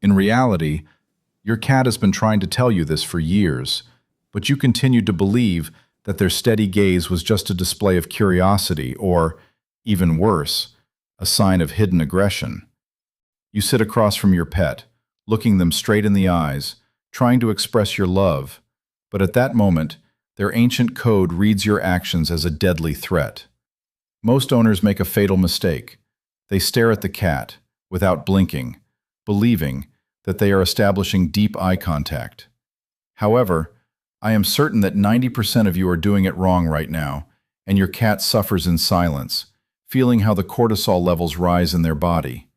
In reality, your cat has been trying to tell you this for years, but you continued to believe that their steady gaze was just a display of curiosity or, even worse, a sign of hidden aggression. You sit across from your pet, looking them straight in the eyes, trying to express your love, but at that moment, their ancient code reads your actions as a deadly threat. Most owners make a fatal mistake. They stare at the cat, without blinking, believing that they are establishing deep eye contact. However, I am certain that 90% of you are doing it wrong right now, and your cat suffers in silence, feeling how the cortisol levels rise in their body.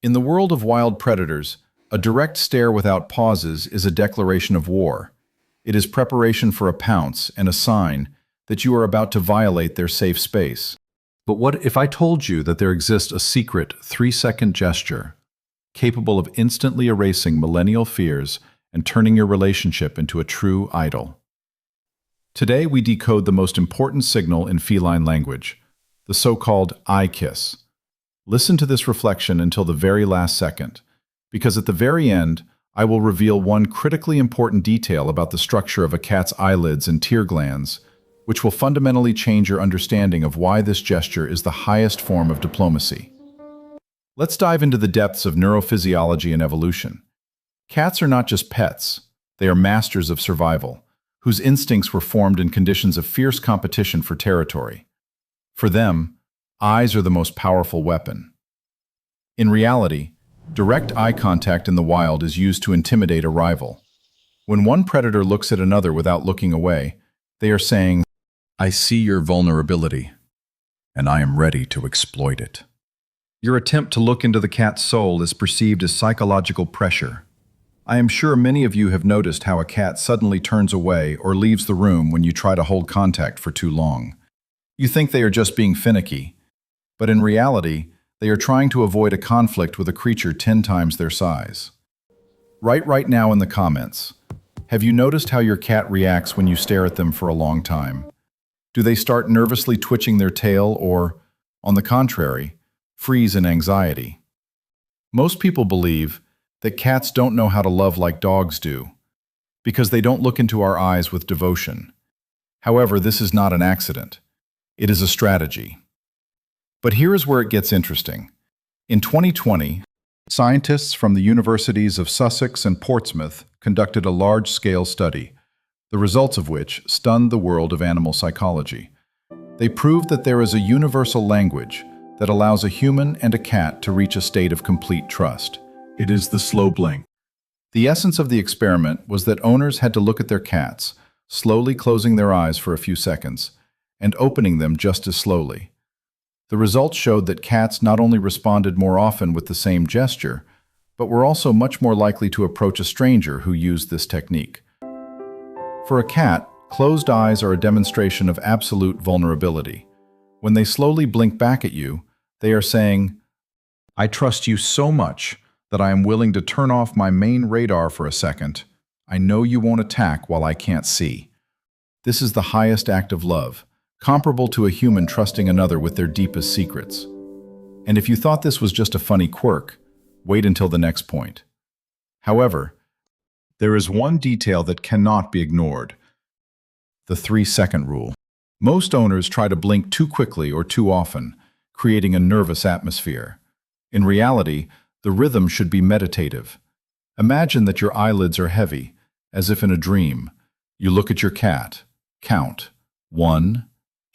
In the world of wild predators, a direct stare without pauses is a declaration of war. It is preparation for a pounce and a sign that you are about to violate their safe space. But what if I told you that there exists a secret 3-second gesture capable of instantly erasing millennial fears and turning your relationship into a true idol? Today we decode the most important signal in feline language, the so-called eye kiss. Listen to this reflection until the very last second, because at the very end, I will reveal one critically important detail about the structure of a cat's eyelids and tear glands, which will fundamentally change your understanding of why this gesture is the highest form of diplomacy. Let's dive into the depths of neurophysiology and evolution. Cats are not just pets, they are masters of survival, whose instincts were formed in conditions of fierce competition for territory. For them, eyes are the most powerful weapon. In reality, direct eye contact in the wild is used to intimidate a rival. When one predator looks at another without looking away, they are saying, "I see your vulnerability, and I am ready to exploit it." Your attempt to look into the cat's soul is perceived as psychological pressure. I am sure many of you have noticed how a cat suddenly turns away or leaves the room when you try to hold contact for too long. You think they are just being finicky, but in reality, they are trying to avoid a conflict with a creature 10 times their size. Write right now in the comments, have you noticed how your cat reacts when you stare at them for a long time? Do they start nervously twitching their tail or, on the contrary, freeze in anxiety? Most people believe that cats don't know how to love like dogs do, because they don't look into our eyes with devotion. However, this is not an accident. It is a strategy. But here is where it gets interesting. In 2020, scientists from the universities of Sussex and Portsmouth conducted a large-scale study, the results of which stunned the world of animal psychology. They proved that there is a universal language that allows a human and a cat to reach a state of complete trust. It is the slow blink. The essence of the experiment was that owners had to look at their cats, slowly closing their eyes for a few seconds, and opening them just as slowly. The results showed that cats not only responded more often with the same gesture, but were also much more likely to approach a stranger who used this technique. For a cat, closed eyes are a demonstration of absolute vulnerability. When they slowly blink back at you, they are saying, "I trust you so much that I am willing to turn off my main radar for a second. I know you won't attack while I can't see." This is the highest act of love, comparable to a human trusting another with their deepest secrets. And if you thought this was just a funny quirk, wait until the next point. However, there is one detail that cannot be ignored: the 3-second rule. Most owners try to blink too quickly or too often, creating a nervous atmosphere. In reality, the rhythm should be meditative. Imagine that your eyelids are heavy, as if in a dream. You look at your cat, count 1,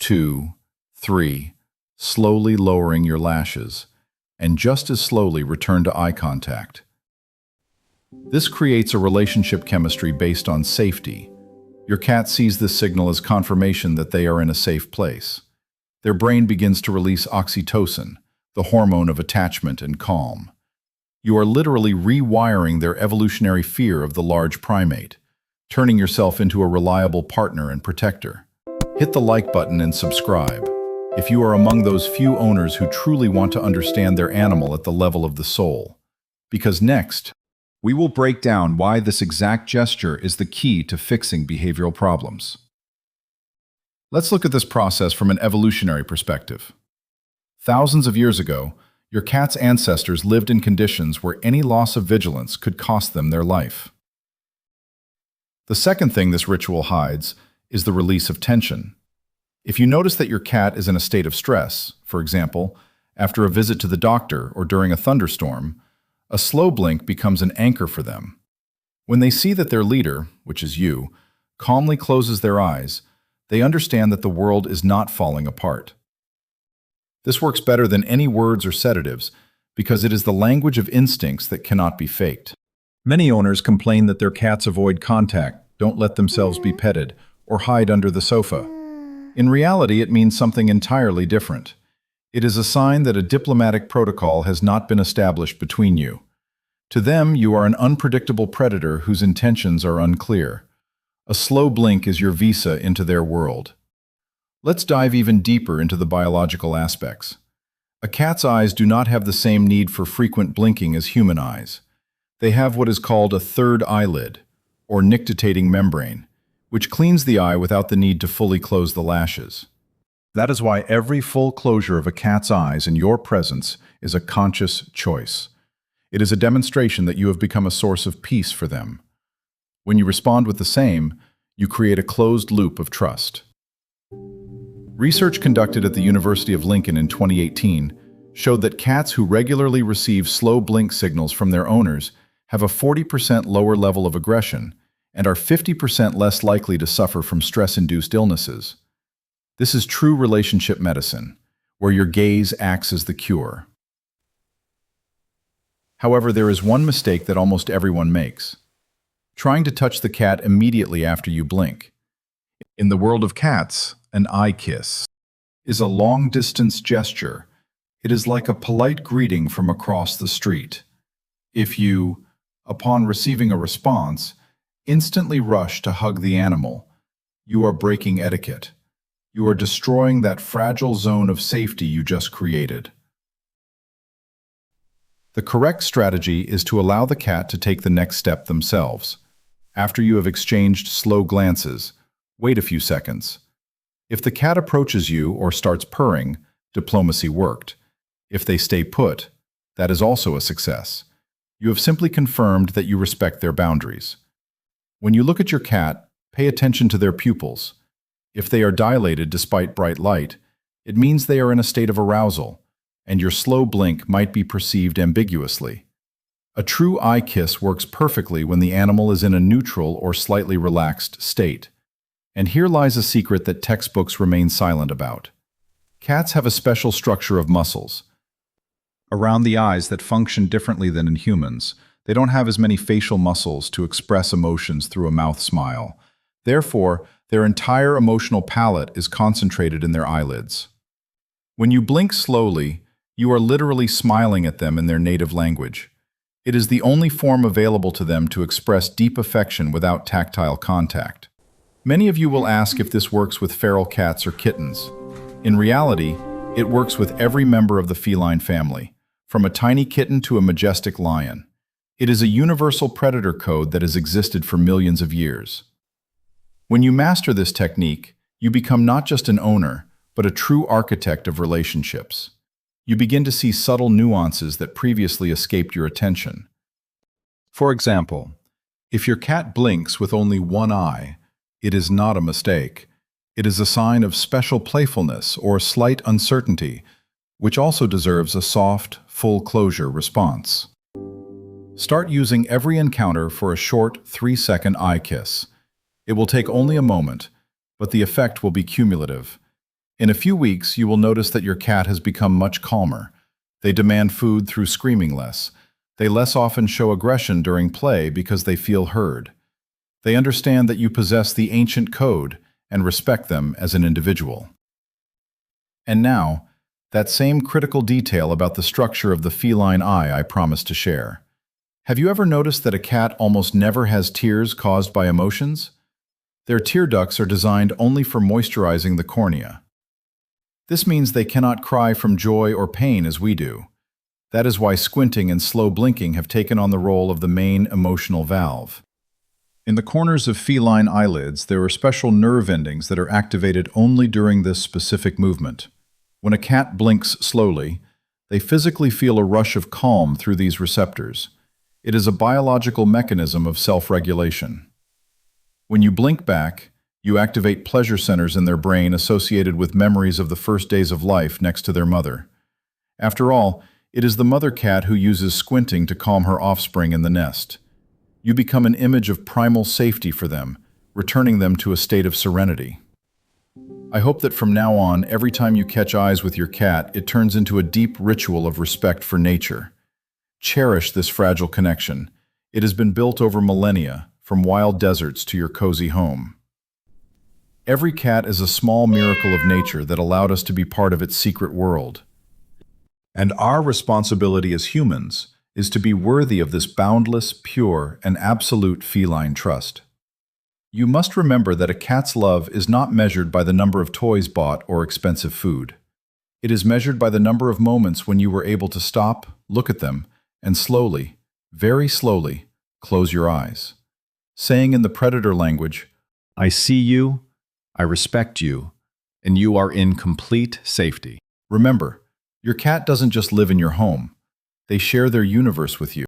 2, 3, slowly lowering your lashes, and just as slowly return to eye contact. This creates a relationship chemistry based on safety. Your cat sees this signal as confirmation that they are in a safe place. Their brain begins to release oxytocin, the hormone of attachment and calm. You are literally rewiring their evolutionary fear of the large primate, turning yourself into a reliable partner and protector. Hit the like button and subscribe if you are among those few owners who truly want to understand their animal at the level of the soul. Because next, we will break down why this exact gesture is the key to fixing behavioral problems. Let's look at this process from an evolutionary perspective. Thousands of years ago, Your cat's ancestors lived in conditions where any loss of vigilance could cost them their life. The second thing this ritual hides is the release of tension. If you notice that your cat is in a state of stress, for example, after a visit to the doctor or during a thunderstorm, a slow blink becomes an anchor for them. When they see that their leader, which is you, calmly closes their eyes, they understand that the world is not falling apart. This works better than any words or sedatives because it is the language of instincts that cannot be faked. Many owners complain that their cats avoid contact, don't let themselves be petted, or hide under the sofa. In reality, it means something entirely different. It is a sign that a diplomatic protocol has not been established between you. To them, you are an unpredictable predator whose intentions are unclear. A slow blink is your visa into their world. Let's dive even deeper into the biological aspects. A cat's eyes do not have the same need for frequent blinking as human eyes. They have what is called a third eyelid, or nictitating membrane, which cleans the eye without the need to fully close the lashes. That is why every full closure of a cat's eyes in your presence is a conscious choice. It is a demonstration that you have become a source of peace for them. When you respond with the same, you create a closed loop of trust. Research conducted at the University of Lincoln in 2018 showed that cats who regularly receive slow blink signals from their owners have a 40% lower level of aggression and are 50% less likely to suffer from stress-induced illnesses. This is true relationship medicine, where your gaze acts as the cure. However, there is one mistake that almost everyone makes: trying to touch the cat immediately after you blink. In the world of cats, an eye kiss is a long-distance gesture. It is like a polite greeting from across the street. If you, upon receiving a response, instantly rush to hug the animal, you are breaking etiquette. You are destroying that fragile zone of safety you just created. The correct strategy is to allow the cat to take the next step themselves. After you have exchanged slow glances, wait a few seconds. If the cat approaches you or starts purring, diplomacy worked. If they stay put, that is also a success. You have simply confirmed that you respect their boundaries. When you look at your cat, pay attention to their pupils. If they are dilated despite bright light, it means they are in a state of arousal, and your slow blink might be perceived ambiguously. A true eye kiss works perfectly when the animal is in a neutral or slightly relaxed state. And here lies a secret that textbooks remain silent about. Cats have a special structure of muscles around the eyes that function differently than in humans. They don't have as many facial muscles to express emotions through a mouth smile. Therefore, their entire emotional palette is concentrated in their eyelids. When you blink slowly, you are literally smiling at them in their native language. It is the only form available to them to express deep affection without tactile contact. Many of you will ask if this works with feral cats or kittens. In reality, it works with every member of the feline family, from a tiny kitten to a majestic lion. It is a universal predator code that has existed for millions of years. When you master this technique, you become not just an owner, but a true architect of relationships. You begin to see subtle nuances that previously escaped your attention. For example, if your cat blinks with only one eye, it is not a mistake. It is a sign of special playfulness or slight uncertainty, which also deserves a soft, full closure response. Start using every encounter for a short 3-second eye kiss. It will take only a moment, but the effect will be cumulative. In a few weeks, you will notice that your cat has become much calmer. They demand food through screaming less. They less often show aggression during play because they feel heard. They understand that you possess the ancient code and respect them as an individual. And now, that same critical detail about the structure of the feline eye I promised to share. Have you ever noticed that a cat almost never has tears caused by emotions? Their tear ducts are designed only for moisturizing the cornea. This means they cannot cry from joy or pain as we do. That is why squinting and slow blinking have taken on the role of the main emotional valve. In the corners of feline eyelids, there are special nerve endings that are activated only during this specific movement. When a cat blinks slowly, They physically feel a rush of calm through these receptors. It is a biological mechanism of self-regulation. When you blink back, you activate pleasure centers in their brain associated with memories of the first days of life next to their mother. After all, it is the mother cat who uses squinting to calm her offspring in the nest. You become an image of primal safety for them, returning them to a state of serenity. I hope that from now on, every time you catch eyes with your cat, it turns into a deep ritual of respect for nature. Cherish this fragile connection. It has been built over millennia, from wild deserts to your cozy home. Every cat is a small miracle of nature that allowed us to be part of its secret world. And our responsibility as humans is to be worthy of this boundless, pure, and absolute feline trust. You must remember that a cat's love is not measured by the number of toys bought or expensive food. It is measured by the number of moments when you were able to stop, look at them, and slowly, very slowly, close your eyes. Saying in the predator language, "I see you, I respect you, and you are in complete safety." Remember, your cat doesn't just live in your home. They share their universe with you.